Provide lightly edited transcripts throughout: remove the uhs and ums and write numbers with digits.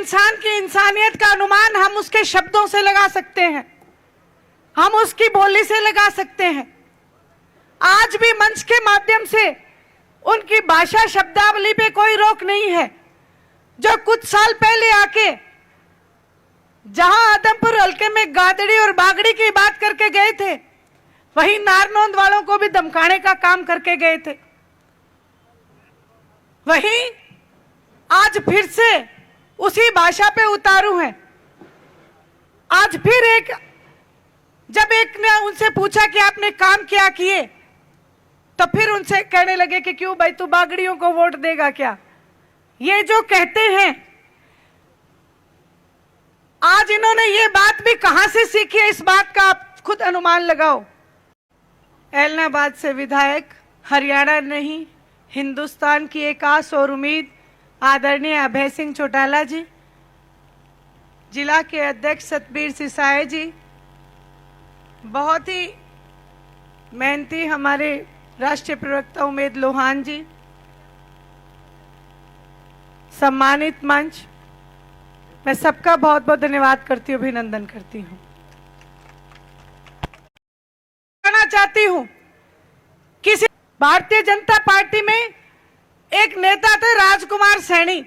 इंसान की इंसानियत का अनुमान हम उसके शब्दों से लगा सकते हैं, हम उसकी बोली से लगा सकते हैं। आज भी मंच के माध्यम से उनकी भाषा शब्दावली पे कोई रोक नहीं है। जो कुछ साल पहले आके जहां आदमपुर हल्के में गादड़ी और बागड़ी की बात करके गए थे, वहीं नारनौंद वालों को भी धमकाने का काम करके गए थे। वहीं आज फिर से उसी भाषा पे उतारू हैं। आज फिर जब एक ने उनसे पूछा कि आपने काम क्या किए, तो फिर उनसे कहने लगे कि क्यों भाई तू बागड़ियों को वोट देगा क्या। ये जो कहते हैं, आज इन्होंने ये बात भी कहां से सीखी है, इस बात का आप खुद अनुमान लगाओ। ऐलनाबाद से विधायक, हरियाणा नहीं हिंदुस्तान की एक आस और उम्मीद आदरणीय अभय सिंह चौटाला जी, जिला के अध्यक्ष सतबीर सिसाए जी, बहुत ही मेहनती हमारे राष्ट्रीय प्रवक्ता उमेद लोहान जी, सम्मानित मंच, मैं सबका बहुत बहुत धन्यवाद करती हूँ, अभिनंदन करती हूँ। कहना चाहती हूँ, किसी भारतीय जनता पार्टी में एक नेता थे राजकुमार सैनी।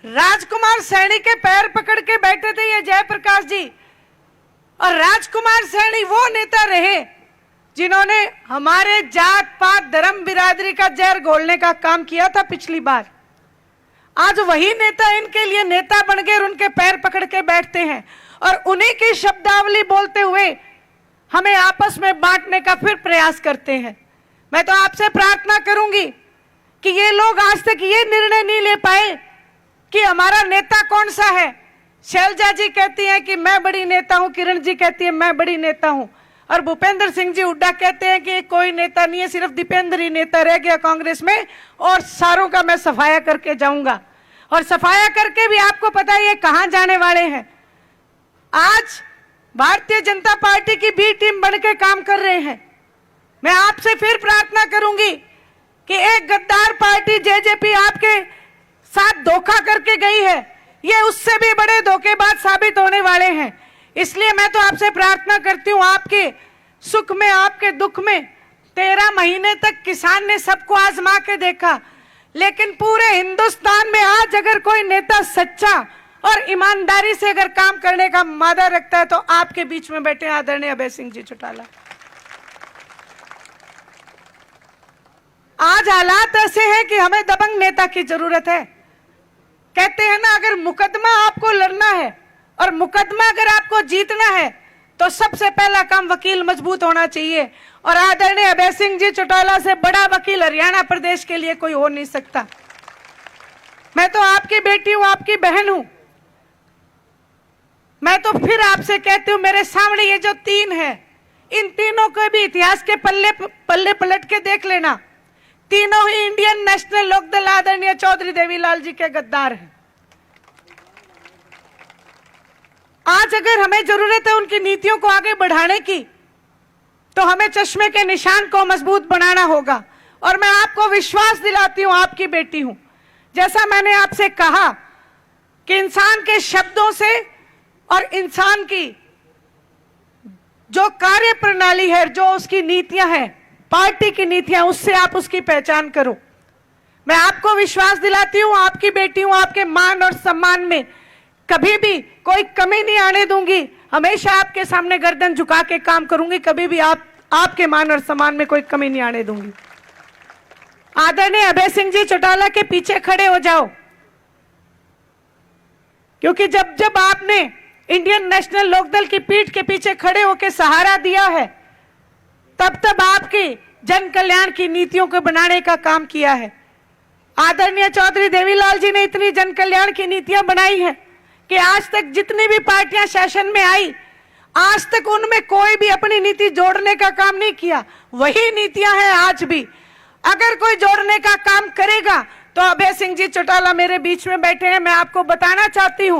राजकुमार सैनी के पैर पकड़ के बैठे थे ये जयप्रकाश जी, और राजकुमार सैनी वो नेता रहे जिन्होंने हमारे जात पात धर्म बिरादरी का जहर घोलने का काम किया था पिछली बार। आज वही नेता इनके लिए नेता बन गए और उनके पैर पकड़ के बैठते हैं, और उन्हीं की शब्दावली बोलते हुए हमें आपस में बांटने का फिर प्रयास करते हैं। मैं तो आपसे प्रार्थना करूंगी कि ये लोग आज तक ये निर्णय नहीं ले पाए कि हमारा नेता कौन सा है। शैलजा जी कहती हैं कि मैं बड़ी नेता हूं, किरण जी कहती है मैं बड़ी नेता हूं, और भूपेंद्र सिंह जी हुड्डा कहते हैं कि कोई नेता नहीं है, सिर्फ दीपेंद्र ही नेता रह गया कांग्रेस में, और सारों का मैं सफाया करके जाऊंगा। और सफाया करके भी आपको पता है ये कहां जाने वाले हैं। आज भारतीय जनता पार्टी की बी टीम बन के काम कर रहे हैं। मैं आपसे फिर प्रार्थना करूंगी कि एक गद्दार पार्टी जेजेपी आपके साथ धोखा करके गई है, ये उससे भी बड़े धोखेबाज साबित होने वाले हैं। इसलिए मैं तो आपसे प्रार्थना करती हूं, आपके सुख में आपके दुख में 13 महीने तक किसान ने सबको आजमा के देखा, लेकिन पूरे हिंदुस्तान में आज अगर कोई नेता सच्चा और ईमानदारी से अगर काम करने का मादा रखता है तो आपके बीच में बैठे आदरणीय अभय सिंह जी चौटाला। आज हालात ऐसे हैं कि हमें दबंग नेता की जरूरत है। कहते हैं ना, अगर मुकदमा आपको लड़ना है और मुकदमा अगर आपको जीतना है तो सबसे पहला काम वकील मजबूत होना चाहिए, और आदरणीय अभय सिंह जी चौटाला से बड़ा वकील हरियाणा प्रदेश के लिए कोई हो नहीं सकता। मैं तो आपकी बेटी हूं, आपकी बहन हूं। मैं तो फिर आपसे कहती हूं, मेरे सामने ये जो 3 है, इन तीनों को भी इतिहास के पल्ले पलट के देख लेना। तीनों ही इंडियन नेशनल लोकदल आदरणीय चौधरी देवीलाल जी के गद्दार हैं। आज अगर हमें जरूरत है उनकी नीतियों को आगे बढ़ाने की, तो हमें चश्मे के निशान को मजबूत बनाना होगा। और मैं आपको विश्वास दिलाती हूं, आपकी बेटी हूं। जैसा मैंने आपसे कहा कि इंसान के शब्दों से और इंसान की जो कार्य प्रणाली है, जो उसकी नीतियां हैं, पार्टी की नीतियां, उससे आप उसकी पहचान करो। मैं आपको विश्वास दिलाती हूं, आपकी बेटी हूं, आपके मान और सम्मान में कभी भी कोई कमी नहीं आने दूंगी। हमेशा आपके सामने गर्दन झुका के काम करूंगी, कभी भी आपके मान और सम्मान में कोई कमी नहीं आने दूंगी। आदरणीय अभय सिंह जी चौटाला के पीछे खड़े हो जाओ, क्योंकि जब जब आपने इंडियन नेशनल लोकदल की पीठ के पीछे खड़े होकर सहारा दिया है, तब तब आपकी जन कल्याण की नीतियों को बनाने का काम किया है। आदरणीय चौधरी देवीलाल जी ने इतनी जन कल्याण की नीतियां बनाई हैं कि आज तक जितनी भी पार्टियां शासन में आई, आज तक उनमें कोई भी अपनी नीति जोड़ने का काम नहीं किया। वही नीतियां हैं आज भी। अगर कोई जोड़ने का काम करेगा तो अभय सिंह जी चौटाला मेरे बीच में बैठे हैं। मैं आपको बताना चाहती हूं,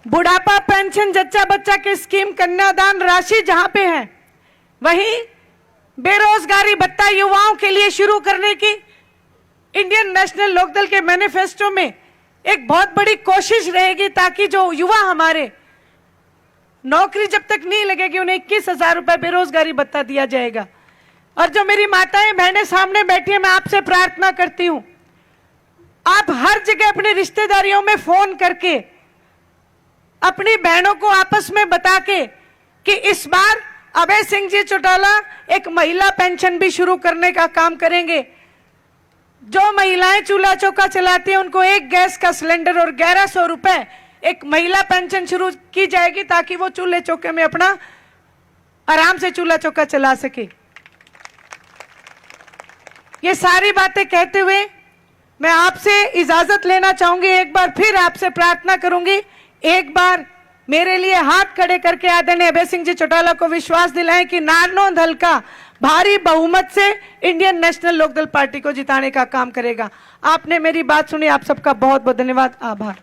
बुढ़ापा पेंशन, जच्चा बच्चा की स्कीम, कन्यादान राशि जहां पे है, वहीं बेरोजगारी भत्ता युवाओं के लिए शुरू करने की इंडियन नेशनल लोकदल के मैनिफेस्टो में एक बहुत बड़ी कोशिश रहेगी ताकि जो युवा हमारे नौकरी जब तक नहीं लगेगी उन्हें 21,000 रुपए बेरोजगारी भत्ता दिया जाएगा। और जो मेरी माताएं बहनें सामने बैठी हैं, मैं आपसे प्रार्थना करती हूं, आप हर जगह अपनी रिश्तेदारियों में फोन करके अपनी बहनों को आपस में बता के कि इस बार अभय सिंह जी चौटाला एक महिला पेंशन भी शुरू करने का काम करेंगे। जो महिलाएं चूल्हा चौका चलाती हैं उनको एक गैस का सिलेंडर और 1100 रुपए एक महिला पेंशन शुरू की जाएगी ताकि वो चूल्हे चौके में अपना आराम से चूल्हा चौका चला सके। ये सारी बातें कहते हुए मैं आपसे इजाजत लेना चाहूंगी। एक बार फिर आपसे प्रार्थना करूंगी, एक बार मेरे लिए हाथ खड़े करके आदरणीय अभय सिंह जी चौटाला को विश्वास दिलाएं कि नारनौंद हल्का भारी बहुमत से इंडियन नेशनल लोकदल पार्टी को जिताने का काम करेगा। आपने मेरी बात सुनी, आप सबका बहुत बहुत धन्यवाद, आभार।